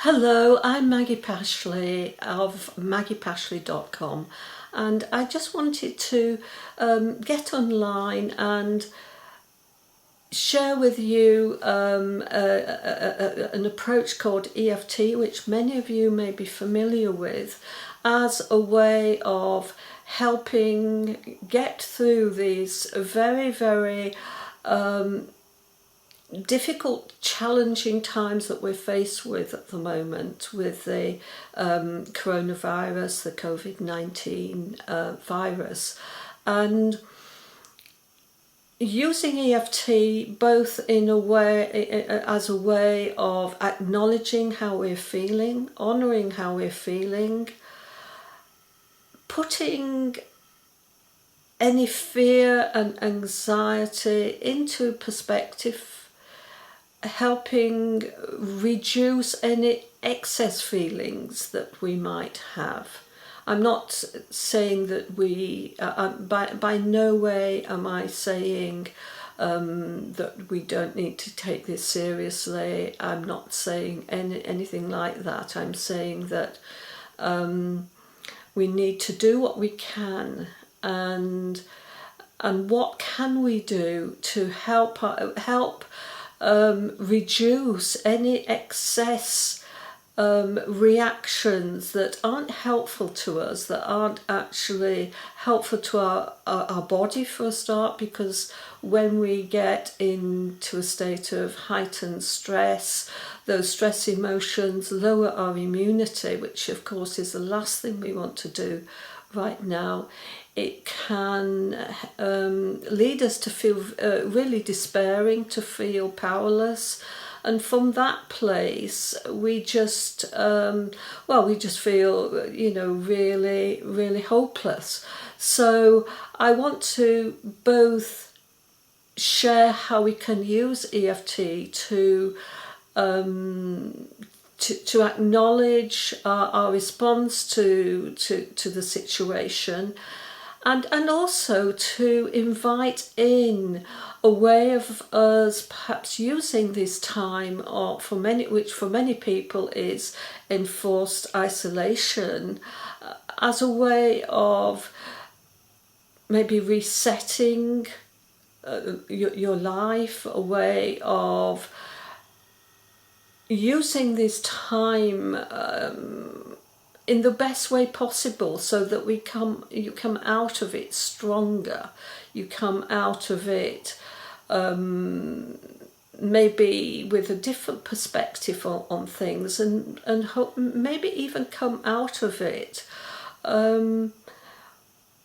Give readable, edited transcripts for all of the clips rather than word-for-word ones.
Hello, I'm Maggie Pashley of maggiepashley.com, and I just wanted to get online and share with you an approach called EFT, which many of you may be familiar with, as a way of helping get through these very difficult, challenging times that we're faced with at the moment with the coronavirus, the COVID-19 virus, and using EFT both in a way as a way of acknowledging how we're feeling, honouring how we're feeling, putting any fear and anxiety into perspective, helping reduce any excess feelings that we might have. I'm not saying that by no way am I saying that we don't need to take this seriously. I'm not saying anything like that. I'm saying that we need to do what we can, and what can we do to help reduce any excess reactions that aren't helpful to us, that aren't actually helpful to our body for a start, because when we get into a state of heightened stress, those stress emotions lower our immunity, which of course is the last thing we want to do right now. It can lead us to feel really despairing, to feel powerless, and from that place we just feel, really hopeless. So I want to both share how we can use EFT to acknowledge our response to the situation, and also to invite in a way of us perhaps using this time, which for many people is enforced isolation, as a way of maybe resetting your life, a way of using this time in the best way possible, so that you come out of it stronger. You come out of it maybe with a different perspective on things, and maybe even come out of it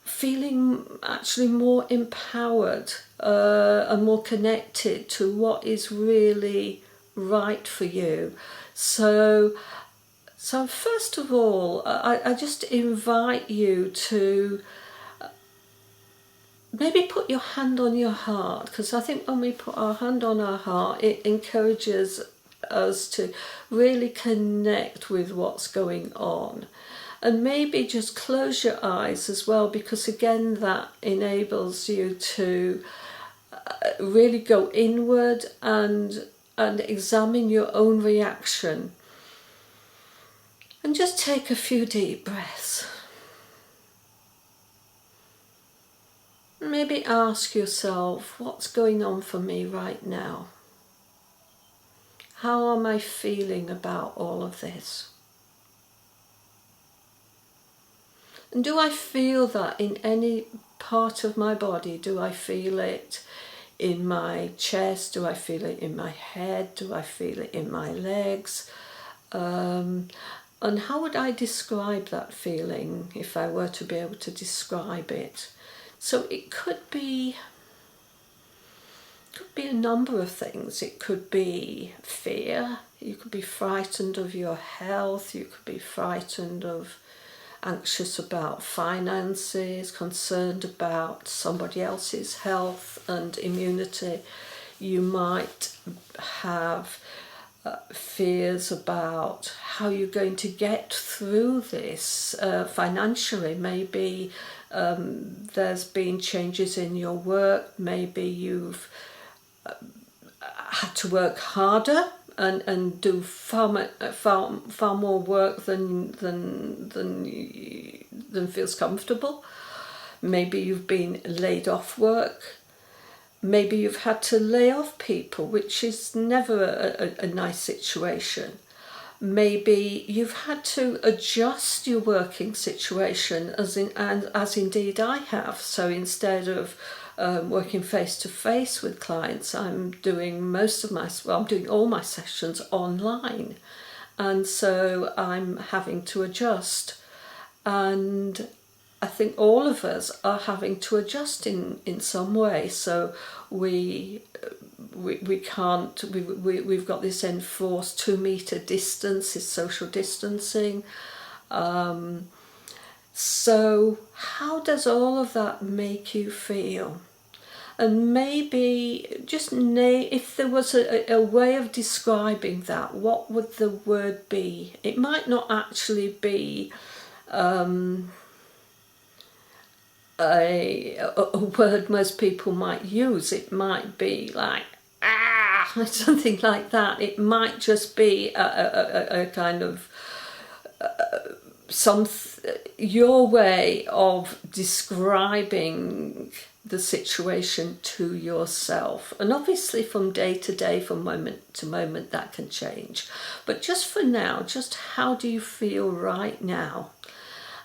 feeling actually more empowered and more connected to what is really right for you. So first of all, I just invite you to maybe put your hand on your heart, because I think when we put our hand on our heart, it encourages us to really connect with what's going on. And maybe just close your eyes as well, because again that enables you to really go inward and examine your own reaction. And just take a few deep breaths. Maybe ask yourself, what's going on for me right now? How am I feeling about all of this? And do I feel that in any part of my body? Do I feel it in my chest? Do I feel it in my head? Do I feel it in my legs? And how would I describe that feeling if I were to be able to describe it? So it could be a number of things. It could be fear. You could be frightened of your health. You could be anxious about finances, concerned about somebody else's health and immunity. You might have fears about how you're going to get through this financially. Maybe there's been changes in your work. Maybe you've had to work harder and do far more work than feels comfortable. Maybe you've been laid off work. Maybe you've had to lay off people, which is never a nice situation. Maybe you've had to adjust your working situation, as indeed I have. So instead of working face to face with clients, I'm doing I'm doing all my sessions online, and so I'm having to adjust. And I think all of us are having to adjust in some way. So we can't. We've got this enforced 2 meter distance, this social distancing. So how does all of that make you feel? And maybe just if there was a way of describing that, what would the word be? It might not actually be a word most people might use. It might be like something like that. It might just be a kind of your way of describing the situation to yourself. And obviously from day to day, from moment to moment, that can change. But just for now, just how do you feel right now?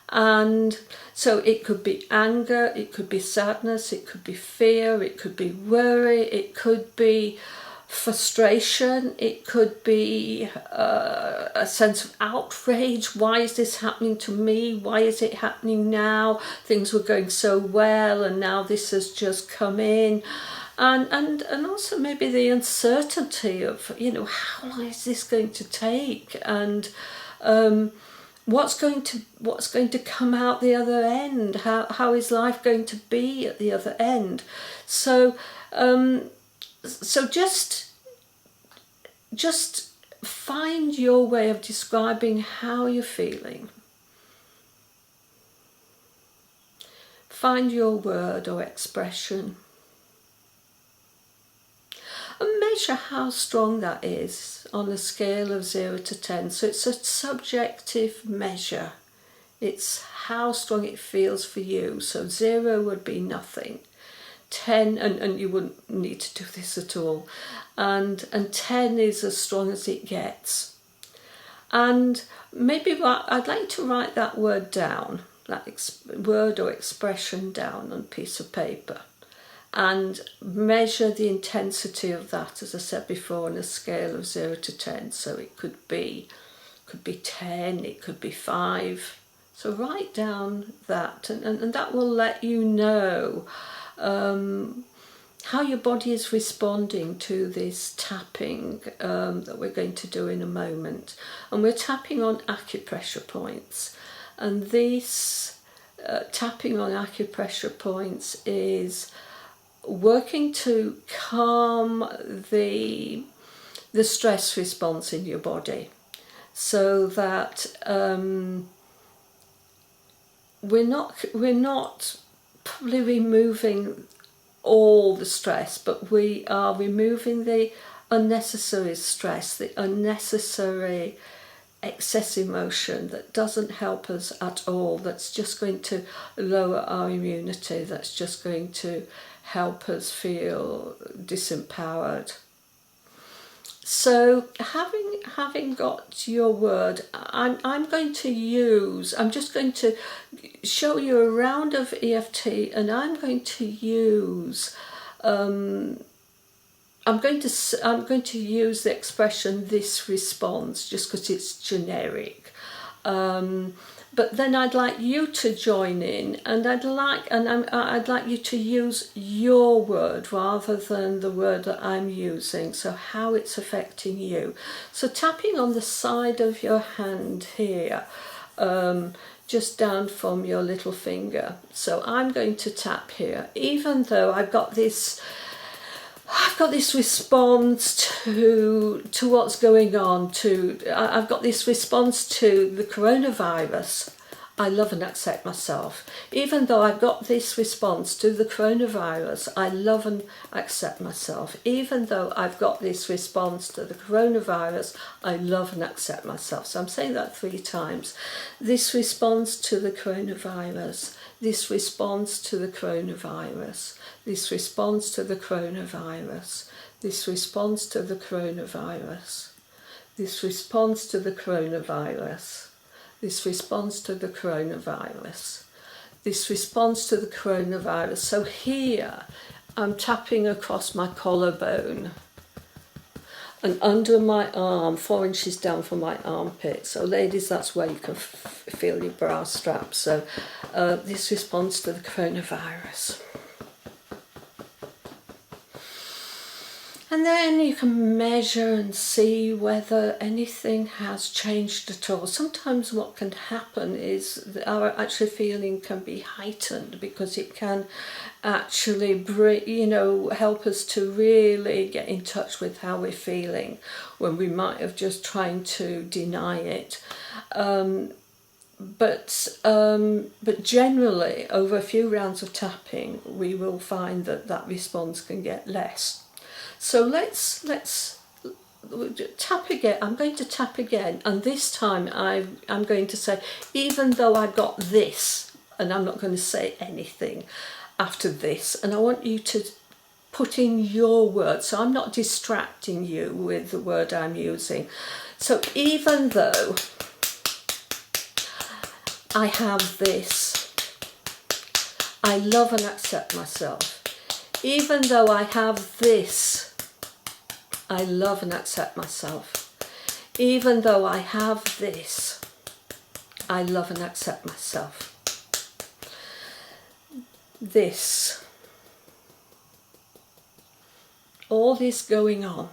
And so it could be anger, it could be sadness, it could be fear, it could be worry, it could be frustration, it could be a sense of outrage. Why is this happening to me? Why is it happening now? Things were going so well and now this has just come in. And also maybe the uncertainty of, how long is this going to take? And what's going to come out the other end? How is life going to be at the other end? So just find your way of describing how you're feeling. Find your word or expression. And measure how strong that is on a scale of 0 to 10. So it's a subjective measure. It's how strong it feels for you. So 0 would be nothing. 10, and you wouldn't need to do this at all. And 10 is as strong as it gets. And maybe I'd like to write that word down, that word or expression down on a piece of paper, and measure the intensity of that, as I said before, on a scale of 0 to 10. So it could be 10, it could be 5. So write down that, and that will let you know how your body is responding to this tapping that we're going to do in a moment. And we're tapping on acupressure points, and this tapping on acupressure points is working to calm the stress response in your body, so that we're not probably removing all the stress, but we are removing the unnecessary stress, the unnecessary excess emotion that doesn't help us at all, that's just going to lower our immunity, that's just going to help us feel disempowered. So having got your word, I'm just going to show you a round of EFT, and I'm going to use I'm going to use the expression "this responds" just because it's generic. But then I'd like you to join in, and I'd like you to use your word rather than the word that I'm using, so how it's affecting you. So tapping on the side of your hand here, just down from your little finger. So I'm going to tap here, even though I've got this response to what's going on. I've got this response to the coronavirus. I love and accept myself. Even though I've got this response to the coronavirus, I love and accept myself. Even though I've got this response to the coronavirus, I love and accept myself. So I'm saying that 3 times. This response to the coronavirus. This response to the coronavirus. This response to the coronavirus. This response to the coronavirus. This response to the coronavirus. This response to the coronavirus. This response to the coronavirus. So here I'm tapping across my collarbone and under my arm, 4 inches down from my armpit. So ladies, that's where you can feel your bra strap. So this response to the coronavirus. And then you can measure and see whether anything has changed at all. Sometimes what can happen is that our actual feeling can be heightened because it can actually help us to really get in touch with how we're feeling when we might have just trying to deny it. But generally, over a few rounds of tapping, we will find that response can get less. So let's tap again. I'm going to tap again, and this time I'm going to say, even though I got this, and I'm not going to say anything after this, and I want you to put in your words, so I'm not distracting you with the word I'm using. So even though I have this, I love and accept myself. Even though I have this, I love and accept myself. Even though I have this, I love and accept myself. This. All this going on.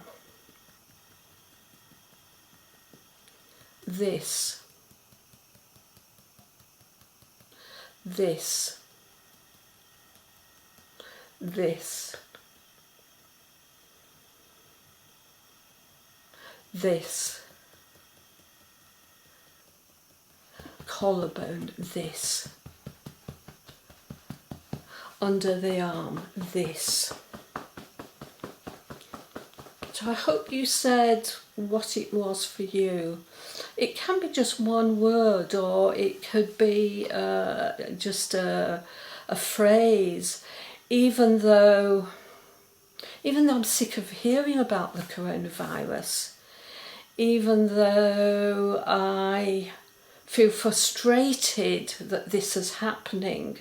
This. This. This. This. Collarbone, this. Under the arm, this. So I hope you said what it was for you. It can be just one word, or it could be just a phrase. Even though I'm sick of hearing about the coronavirus, even though I feel frustrated that this is happening,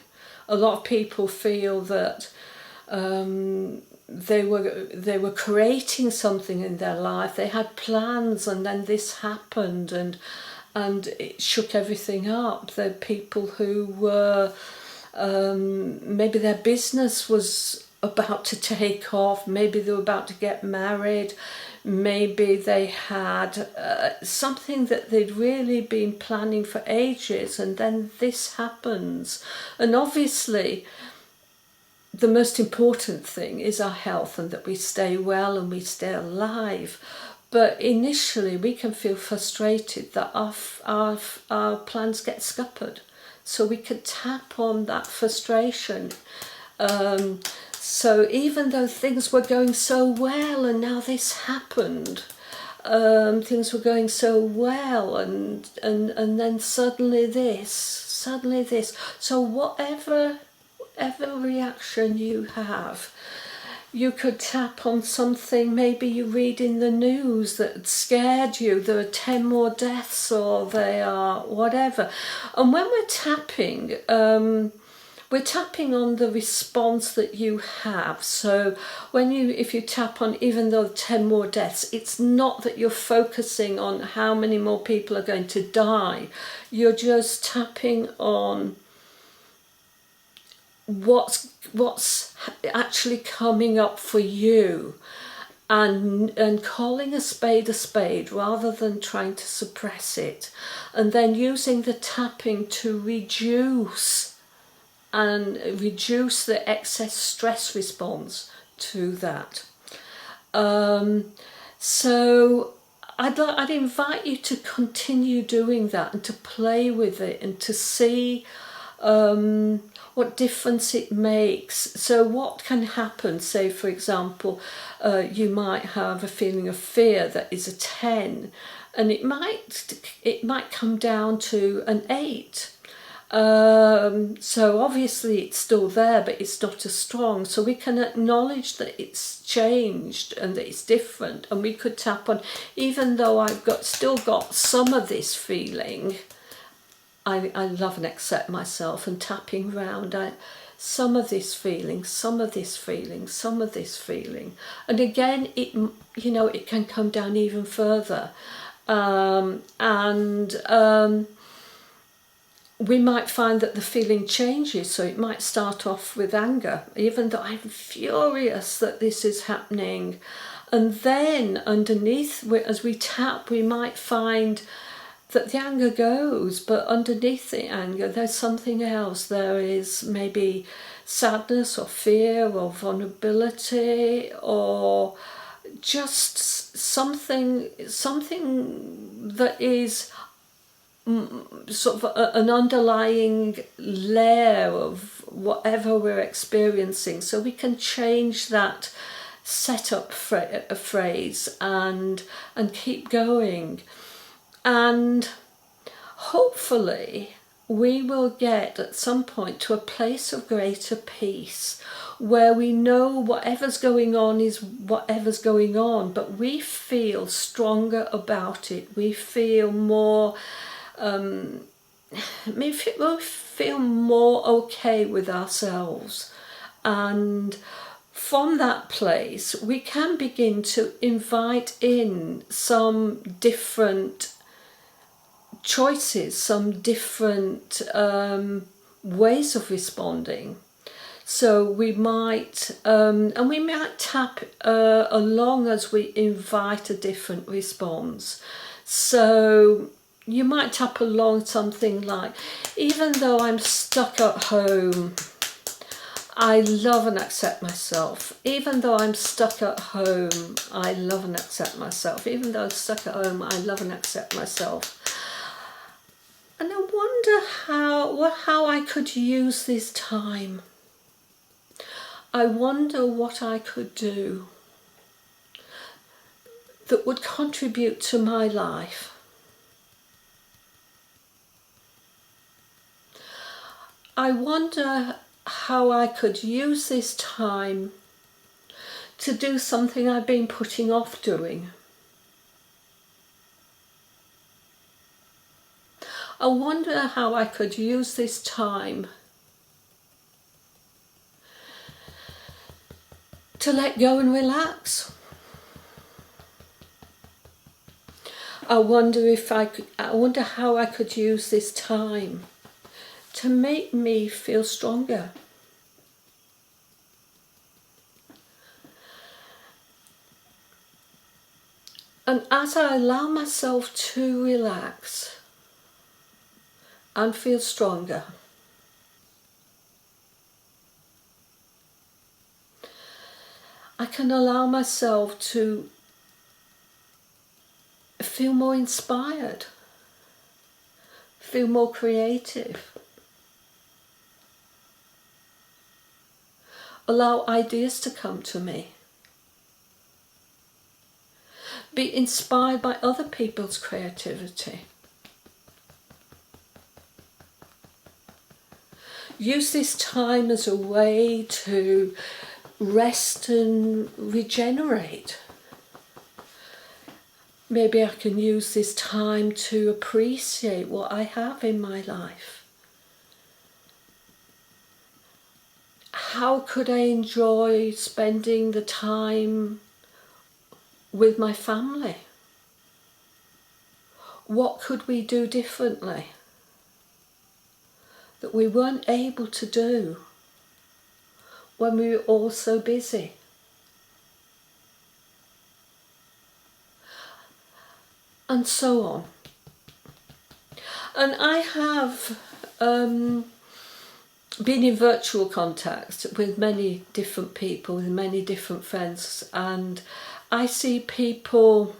a lot of people feel that they were creating something in their life. They had plans, and then this happened, and it shook everything up. There are people who were maybe their business was about to take off, maybe they were about to get married, maybe they had something that they'd really been planning for ages, and then this happens. And obviously the most important thing is our health, and that we stay well and we stay alive. But initially we can feel frustrated that our plans get scuppered. So we could tap on that frustration. So even though things were going so well, and now this happened, things were going so well, and then suddenly this. So whatever reaction you have, you could tap on something. Maybe you read in the news that scared you, there are 10 more deaths, or they are whatever. And when we're tapping on the response that you have. So if you tap on even though 10 more deaths, it's not that you're focusing on how many more people are going to die. You're just tapping on what's actually coming up for you, and calling a spade rather than trying to suppress it, and then using the tapping to reduce the excess stress response to that. So I'd invite you to continue doing that and to play with it and to see what difference it makes. So what can happen, say for example, you might have a feeling of fear that is a 10, and it might come down to an 8. So obviously it's still there, but it's not as strong. So we can acknowledge that it's changed and that it's different, and we could tap on, even though I've still got some of this feeling, I love and accept myself, and tapping round, some of this feeling, some of this feeling, some of this feeling, and again it can come down even further, we might find that the feeling changes. So it might start off with anger, even though I'm furious that this is happening, and then underneath, as we tap, we might find that the anger goes, but underneath the anger there's something else. There is maybe sadness or fear or vulnerability, or just something that is sort of an underlying layer of whatever we're experiencing. So we can change that setup phrase and keep going. And hopefully we will get at some point to a place of greater peace, where we know whatever's going on is whatever's going on, but we feel stronger about it. We feel more we feel more okay with ourselves, and from that place we can begin to invite in some different choices, some different ways of responding. So we might and we might tap along as we invite a different response. So you might tap along something like, even though I'm stuck at home, I love and accept myself. Even though I'm stuck at home, I love and accept myself. Even though I'm stuck at home, I love and accept myself. And I wonder how I could use this time. I wonder what I could do that would contribute to my life. I wonder how I could use this time to do something I've been putting off doing. I wonder how I could use this time to let go and relax. I wonder how I could use this time to make me feel stronger. And as I allow myself to relax and feel stronger, I can allow myself to feel more inspired, feel more creative, allow ideas to come to me, be inspired by other people's creativity. Use this time as a way to rest and regenerate. Maybe I can use this time to appreciate what I have in my life. How could I enjoy spending the time with my family? What could we do differently that we weren't able to do when we were all so busy? And so on. And I have been in virtual contact with many different people, with many different friends, and I see people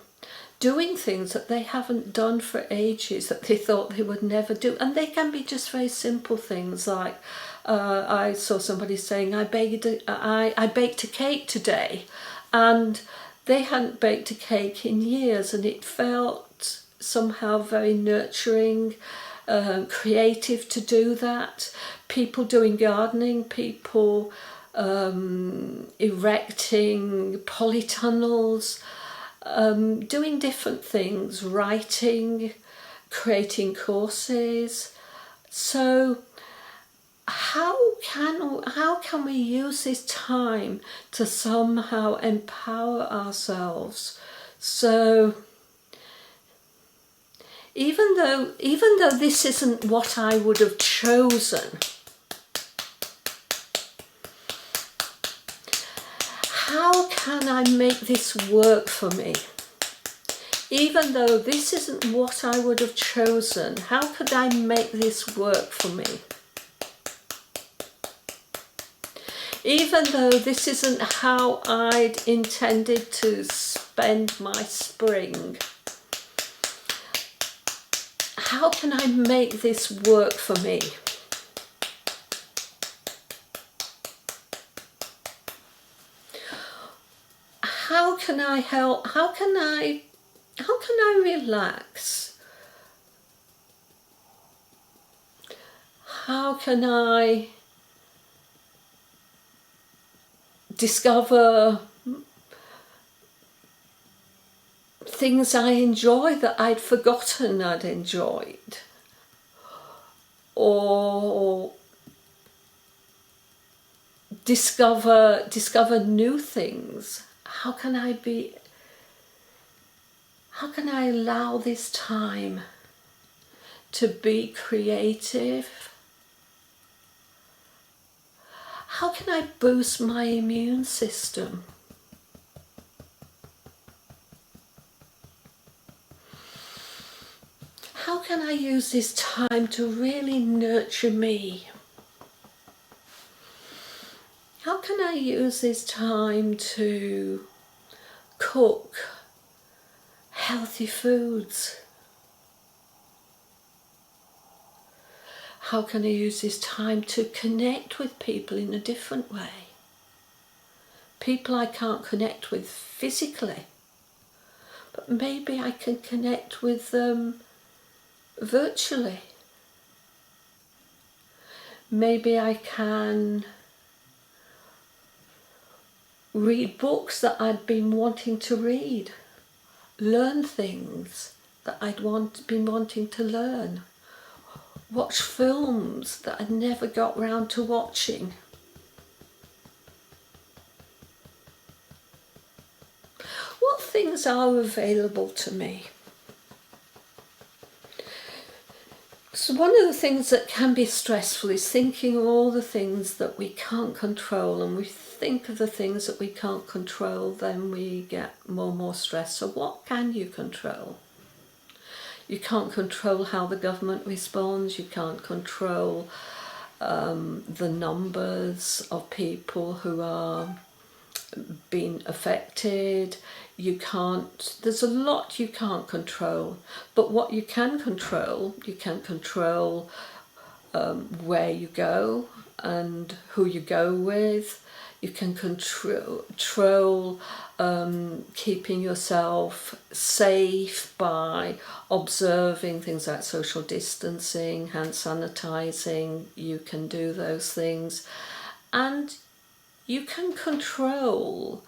doing things that they haven't done for ages, that they thought they would never do. And they can be just very simple things like, I saw somebody saying, I baked a cake today, and they hadn't baked a cake in years, and it felt somehow very nurturing, creative to do that. People doing gardening, people erecting polytunnels, doing different things, writing, creating courses. So how can we use this time to somehow empower ourselves? So even though this isn't what I would have chosen, how can I make this work for me? Even though this isn't what I would have chosen, how could I make this work for me? Even though this isn't how I'd intended to spend my spring, how can I make this work for me? How can I help? How can I relax? How can I discover things I enjoy that I'd forgotten I'd enjoyed? Or discover new things? How can I allow this time to be creative? How can I boost my immune system? How can I use this time to really nurture me? How can I use this time to cook healthy foods? How can I use this time to connect with people in a different way? People I can't connect with physically, but maybe I can connect with them virtually. Maybe I can read books that I'd been wanting to read, learn things that I'd been wanting to learn, watch films that I'd never got round to watching. What things are available to me? So one of the things that can be stressful is thinking of all the things that we can't control, and we think of the things that we can't control, then we get more and more stressed. So what can you control? You can't control how the government responds, you can't control the numbers of people who are being affected. There's a lot you can't control, but what you can control where you go and who you go with. You can control keeping yourself safe by observing things like social distancing, hand sanitizing. You can do those things, and you can control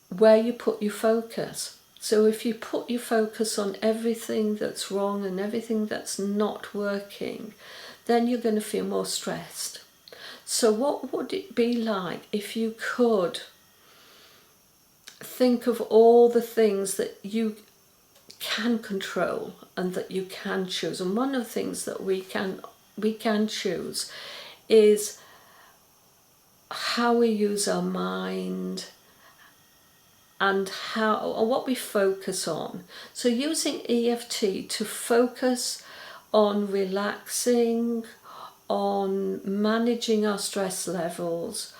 where you put your focus. So if you put your focus on everything that's wrong and everything that's not working, then you're going to feel more stressed. So what would it be like if you could think of all the things that you can control and that you can choose? And one of the things that we can choose is how we use our mind and what we focus on. So using EFT to focus on relaxing, on managing our stress levels,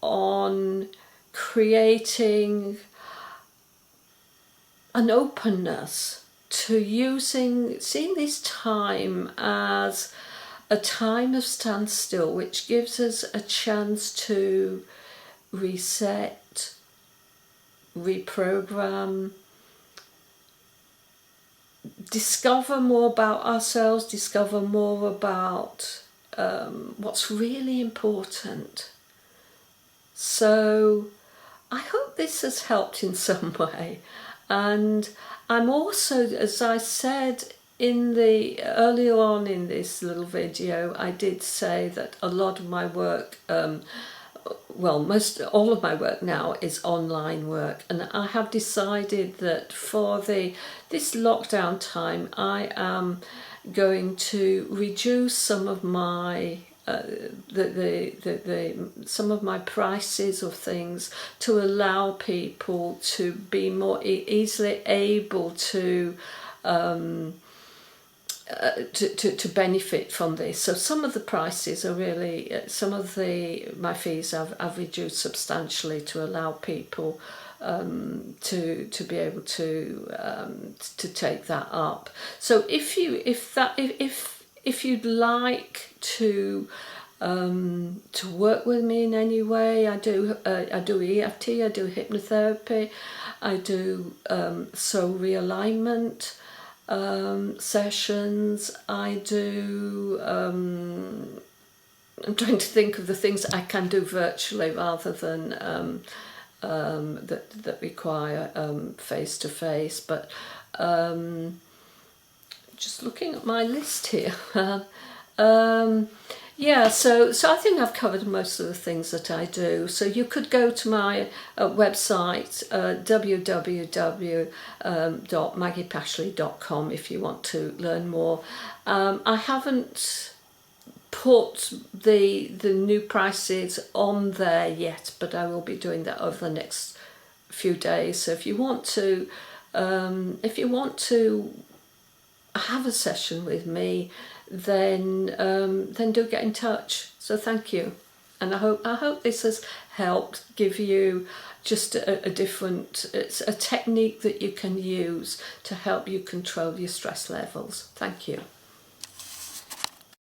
on creating an openness to seeing this time as a time of standstill, which gives us a chance to reset, reprogram, discover more about ourselves, discover more about what's really important. So I hope this has helped in some way. And I'm also, as I said earlier on in this little video, I did say that a lot of my work, all of my work now is online work, and I have decided that for this lockdown time I am going to reduce some of my some of my prices of things to allow people to be more easily able to benefit from this. So some of the prices are really, my fees I've reduced substantially to allow people to be able to take that up. So if you'd like to work with me in any way, I do EFT, I do hypnotherapy, I do soul realignment sessions, I do I'm trying to think of the things I can do virtually rather than that require face-to-face, but just looking at my list here. Yeah, so I think I've covered most of the things that I do. So you could go to my website, www.maggiepashley.com, if you want to learn more. I haven't put the new prices on there yet, but I will be doing that over the next few days. So if you want to have a session with me, then do get in touch. So thank you, and I hope this has helped give you just a different, it's a technique that you can use to help you control your stress levels. Thank you.